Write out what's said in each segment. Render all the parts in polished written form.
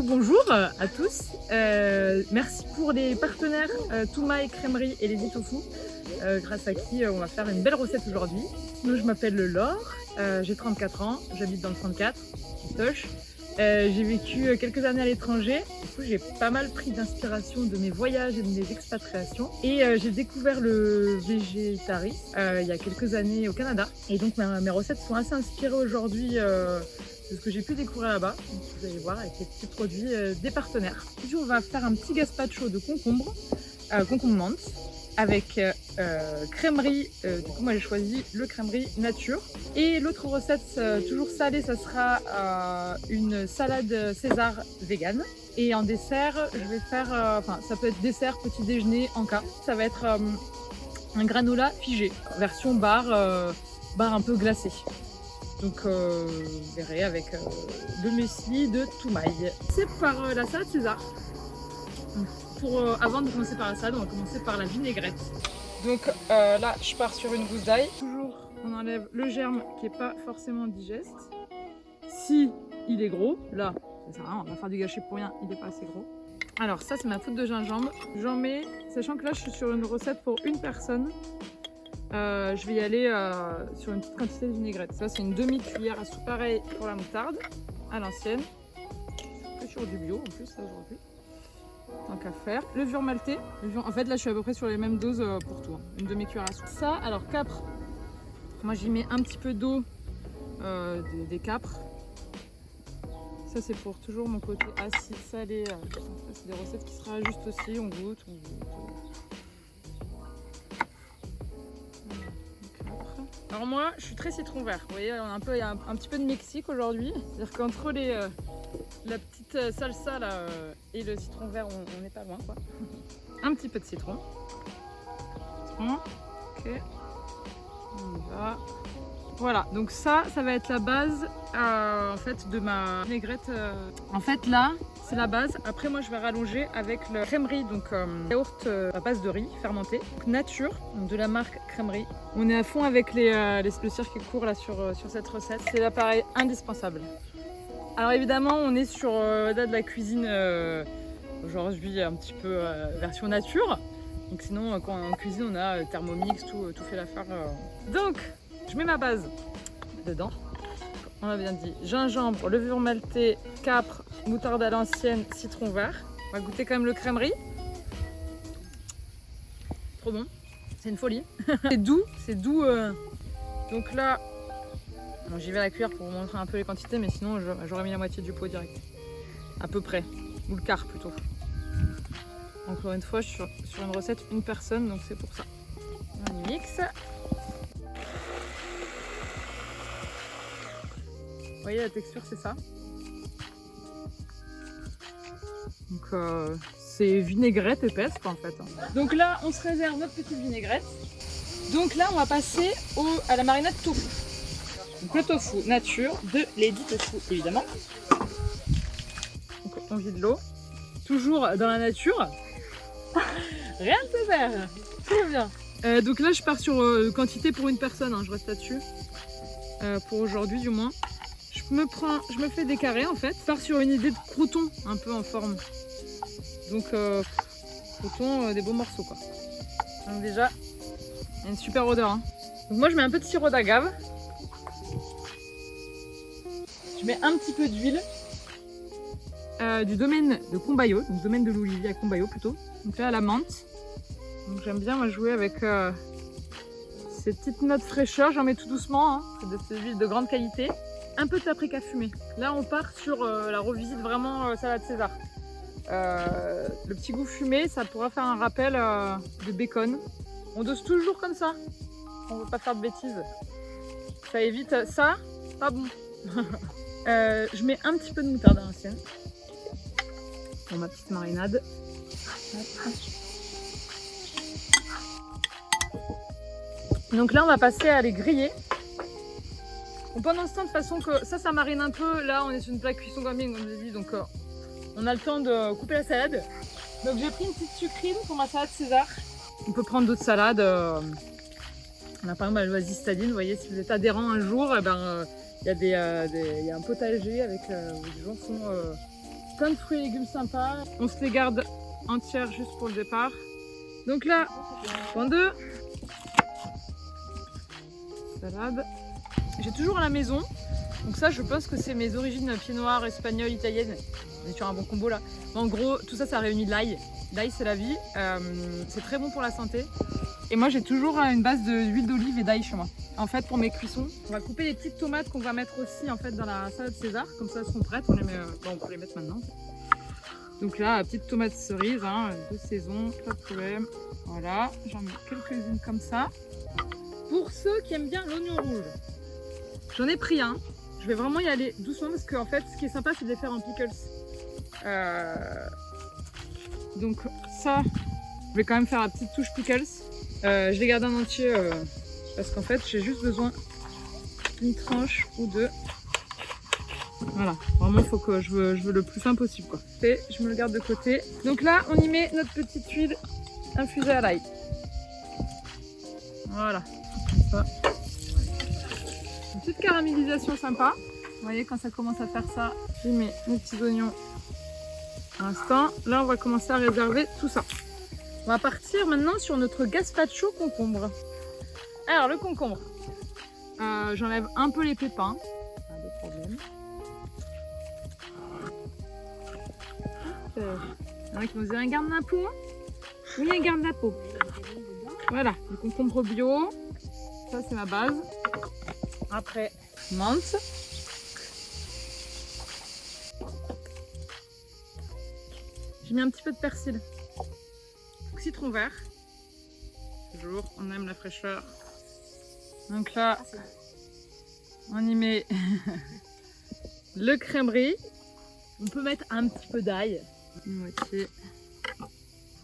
bonjour à tous. Merci pour les partenaires Toumaï Crèmerie et les Tofu, grâce à qui on va faire une belle recette aujourd'hui. Moi, je m'appelle Laure, j'ai 34 ans, j'habite dans le 34, Toche. J'ai vécu quelques années à l'étranger, du coup j'ai pas mal pris d'inspiration de mes voyages et de mes expatriations. Et j'ai découvert le végétarisme il y a quelques années au Canada. Et donc mes recettes sont assez inspirées aujourd'hui de ce que j'ai pu découvrir là-bas. Vous allez voir avec les petits produits des partenaires. Aujourd'hui on va faire un petit gazpacho de concombre, concombre menthe, avec crèmerie, du coup moi j'ai choisi le crèmerie nature. Et l'autre recette toujours salée, ça sera une salade César vegan. Et en dessert, je vais faire, ça peut être dessert, petit déjeuner en cas. Ça va être un granola figé, version bar un peu glacé. Donc vous verrez avec le muesli de Toumaï. C'est par la salade César. Avant de commencer par la salade, on va commencer par la vinaigrette. Donc là, je pars sur une gousse d'ail. Toujours, on enlève le germe qui n'est pas forcément digeste. Si il est gros, là, ça sert à rien, on va faire du gâchis pour rien, il n'est pas assez gros. Alors ça, c'est ma poudre de gingembre. J'en mets, sachant que là, je suis sur une recette pour une personne. Je vais y aller sur une petite quantité de vinaigrette. Ça, c'est une demi-cuillère à soupe. Pareil pour la moutarde, à l'ancienne. Que sur du bio en plus, ça aujourd'hui. Tant qu'à faire. Levure maltée. En fait, là, je suis à peu près sur les mêmes doses pour tout. Une demi-cuillère à soupe. Ça, alors capre. Moi, j'y mets un petit peu d'eau des capres. Ça, c'est pour toujours mon côté acide, salé. C'est des recettes qui se réajustent aussi. On goûte. Alors moi, je suis très citron vert. Vous voyez, il y a un petit peu de Mexique aujourd'hui. C'est-à-dire qu'entre la petite salsa là, et le citron vert, on n'est pas loin, quoi. Un petit peu de citron. Ok. On y va. Voilà, donc ça va être la base en fait de ma vinaigrette. En fait là, c'est la base. Après moi je vais rallonger avec le crèmerie, donc yaourt à base de riz fermenté, donc nature, donc de la marque Crèmerie. On est à fond avec le circuit court là sur cette recette. C'est l'appareil indispensable. Alors évidemment on est sur de la cuisine aujourd'hui un petit peu version nature. Donc sinon quand on cuisine on a Thermomix, tout fait l'affaire. Donc je mets ma base dedans. On a bien dit gingembre, levure maltée, capre, moutarde à l'ancienne, citron vert. On va goûter quand même le crèmerie. Trop bon, c'est une folie. C'est doux, Donc là, bon, j'y vais à la cuillère pour vous montrer un peu les quantités, mais sinon j'aurais mis la moitié du pot direct. À peu près, ou le quart plutôt. Encore une fois, je suis sur une recette une personne, donc c'est pour ça. On mixe. Vous voyez la texture, c'est ça. Donc c'est vinaigrette épaisse quoi, en fait. Donc là on se réserve notre petite vinaigrette. Donc là on va passer à la marinade tofu. Donc le tofu nature de Lady Tofu évidemment. Donc on vide l'eau. Toujours dans la nature. Rien ne se perd. Tout bien. Donc là je pars sur quantité pour une personne, hein, je reste là-dessus. Pour aujourd'hui du moins. Je me fais des carrés en fait. Je pars sur une idée de crouton un peu en forme. Donc crouton, des beaux morceaux quoi. Donc déjà, il y a une super odeur. Hein. Donc moi je mets un peu de sirop d'agave. Je mets un petit peu d'huile. Du domaine de Combayo, donc domaine de l'Olivier à Combayo plutôt. Donc là à la menthe. Donc j'aime bien moi jouer avec ces petites notes fraîcheur. J'en mets tout doucement. Hein. C'est des huiles de grande qualité. Un peu de paprika fumé. Là on part sur la revisite vraiment salade César. Le petit goût fumé, ça pourra faire un rappel de bacon. On dose toujours comme ça. On ne veut pas faire de bêtises. Ça évite ça, pas bon. Je mets un petit peu de moutarde à l'ancienne pour ma petite marinade. Donc là on va passer à les griller. Donc pendant ce temps, de façon que ça marine un peu, là on est sur une plaque cuisson gaming comme je l'ai dit, donc on a le temps de couper la salade. Donc j'ai pris une petite sucrine pour ma salade César. On peut prendre d'autres salades. On a par exemple la loisie citadine, vous voyez, si vous êtes adhérent un jour, il y a un potager avec du jonson plein de fruits et légumes sympas. On se les garde entières juste pour le départ. Donc là, point 2. Salade. J'ai toujours à la maison. Donc ça, je pense que c'est mes origines pied noir, espagnole, italienne. On est sur un bon combo là. En gros, tout ça, ça réunit de l'ail. L'ail, c'est la vie. C'est très bon pour la santé. Et moi, j'ai toujours une base d'huile d'olive et d'ail chez moi. En fait, pour mes cuissons, on va couper les petites tomates qu'on va mettre aussi en fait dans la salade César. Comme ça, elles seront prêtes. On les met, on peut les mettre maintenant. Donc là, petite tomate cerise, hein, de saison, pas de problème. Voilà, j'en mets quelques-unes comme ça. Pour ceux qui aiment bien l'oignon rouge, j'en ai pris un. Je vais vraiment y aller doucement parce qu'en fait, ce qui est sympa, c'est de les faire en pickles. Donc ça, je vais quand même faire la petite touche pickles. Je les garde en entier parce qu'en fait, j'ai juste besoin d'une tranche ou deux. Voilà, vraiment, il faut que je veux le plus fin possible, quoi. Et je me le garde de côté. Donc là, on y met notre petite huile infusée à l'ail. Voilà, comme ça. Une petite caramélisation sympa. Vous voyez, quand ça commence à faire ça, j'y mets mes petits oignons à l'instant. Là, on va commencer à réserver tout ça. On va partir maintenant sur notre gazpacho concombre. Alors, le concombre, j'enlève un peu les pépins. Pas de problème. Il y en a qui vont se dire un garde la peau. Oui, un garde la peau. Voilà, le concombre bio. Ça, c'est ma base. Après, menthe. J'ai mis un petit peu de persil. Citron vert. Toujours, on aime la fraîcheur. Donc là, on y met le crèmerie. On peut mettre un petit peu d'ail. Une moitié.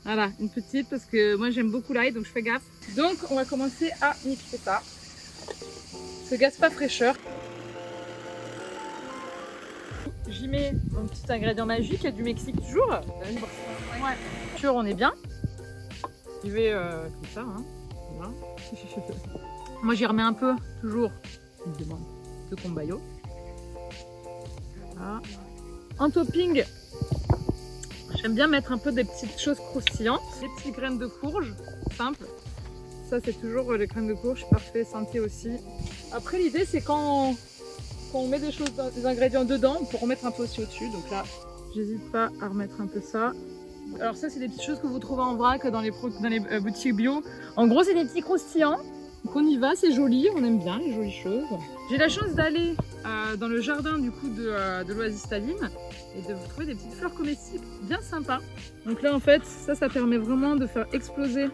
Voilà, une petite parce que moi j'aime beaucoup l'ail, donc je fais gaffe. Donc on va commencer à mixer ça. Ce gazpa fraîcheur. J'y mets mon petit ingrédient magique, du Mexique toujours. Ouais. Sûr, on est bien. J'y vais comme ça. Hein. Voilà. Moi j'y remets un peu, toujours, évidemment, de combayo. Voilà. En topping, j'aime bien mettre un peu des petites choses croustillantes. Des petites graines de courge, simple. Ça c'est toujours les graines de courge, parfait, santé aussi. Après l'idée c'est quand on met des choses, des ingrédients dedans, on peut remettre un peu aussi au-dessus. Donc là, j'hésite pas à remettre un peu ça. Alors ça c'est des petites choses que vous trouvez en vrac dans les boutiques bio. En gros c'est des petits croustillants. Donc on y va, c'est joli, on aime bien les jolies choses. J'ai la chance d'aller dans le jardin du coup de l'Oasis Staline et de vous trouver des petites fleurs comestibles bien sympas. Donc là en fait ça permet vraiment de faire exploser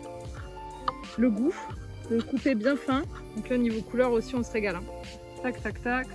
le goût, de le couper bien fin. Donc là niveau couleur aussi on se régale. Hein. Tac tac tac.